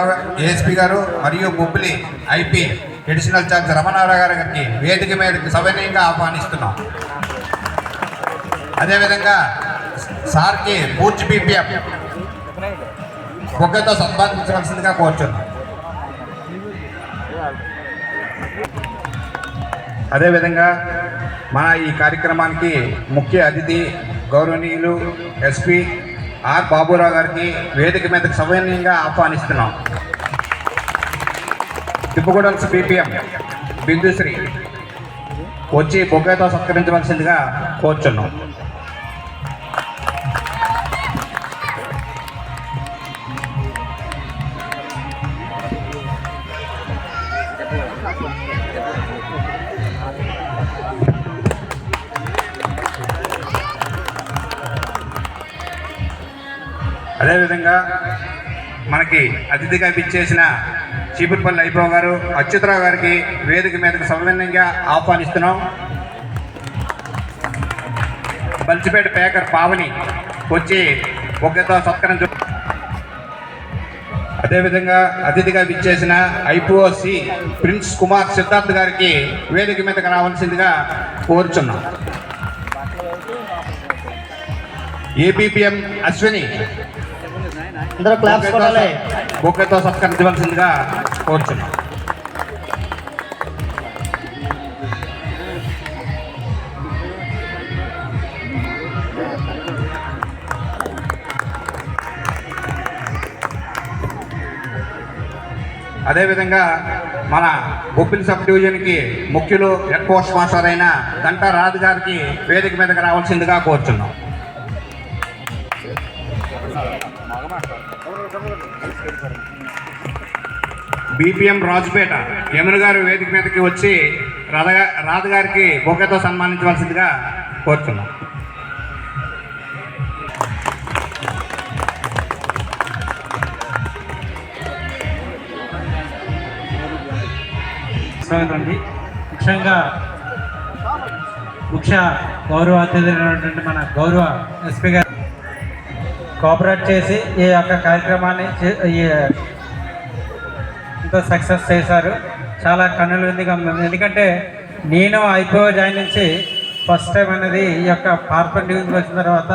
ASP గారు మరియు Bobbili IP additional charge Ramanarao గారికి వేదిక మీదకి సవినయంగా ఆహ్వానిస్తున్నాం. అదేవిధంగా సార్కి పూర్తి బీపీఎఫ్ బొగ్గతో సంపాదించవలసిందిగా కోరుచున్నాం. అదేవిధంగా మన ఈ కార్యక్రమానికి ముఖ్య అతిథి గౌరవనీయులు ఎస్పీ ఆర్ బాబురావు గారికి వేదిక మీదకి సవినయంగా ఆహ్వానిస్తున్నాం. తిప్పుగూడల్స్ బీపీఎం బిందుశ్రీ వచ్చి బొగ్గతో సత్కరించవలసిందిగా కోరుచున్నాం. అదేవిధంగా మనకి అతిథిగా ఇచ్చేసిన చీపురుపల్లి అయిపోయి గారు అచ్యుతరావు గారికి వేదిక మీదకి సవినయంగా ఆహ్వానిస్తున్నాం. బల్చిపేట పేకర్ పావని వచ్చి బొగ్గతో సత్కరించ. అదేవిధంగా అతిథిగా ఇచ్చేసిన ఐపీఓసి ప్రిన్స్ కుమార్ సిద్ధార్థ్ గారికి వేదిక మీదకి రావాల్సిందిగా కోరుచున్నాం. ఏబిపిఎం అశ్విని బొగ్గతో సత్కరించవలసిందిగా కోరుచున్నాం. అదేవిధంగా మన బొబ్బిలి సబ్ డివిజన్కి ముఖ్యులు హెడ్ పోస్ట్ మాస్టర్ అయిన గంటా రాజు గారికి వేదిక మీదకి రావాల్సిందిగా కోరుచున్నాం. బీపీఎం రాజుపేట యమున గారు వేదిక మీదకి వచ్చి రాధ గారికి బొగ్గతో సన్మానించవలసిందిగా కోరుతున్నాం. ముఖ్య గౌరవ అతిథులైనటువంటి మన గౌరవ ఎస్పీ గారు కోఆపరేట్ చేసి ఈ యొక్క కార్యక్రమాన్ని ఇంత సక్సెస్ చేశారు. చాలా కన్నుల విందుగా ఉంది. ఎందుకంటే నేను ఐపీఓ జాయిన్ నుంచి ఫస్ట్ టైం అనేది ఈ యొక్క కార్పొరేట్ డివిజన్కి వచ్చిన తర్వాత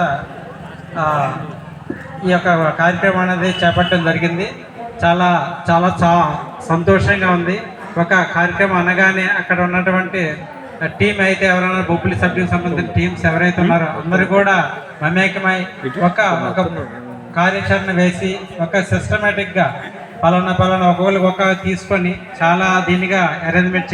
ఈ యొక్క కార్యక్రమం అనేది చేపట్టడం జరిగింది. చాలా చాలా సంతోషంగా ఉంది. ఒక కార్యక్రమం అనగానే అక్కడ ఉన్నటువంటి టీం అయితే ఎవరైనా బొబ్బిలి సభ్యులకు సంబంధించిన టీమ్స్ ఎవరైతే ఉన్నారో అందరూ కూడా మమేకమై ఒక కార్యాచరణ వేసి ఒక సిస్టమేటిక్గా పలానా ఒక్కొక్కరికి తీసుకొని చాలా దీనిగా అరేంజ్మెంట్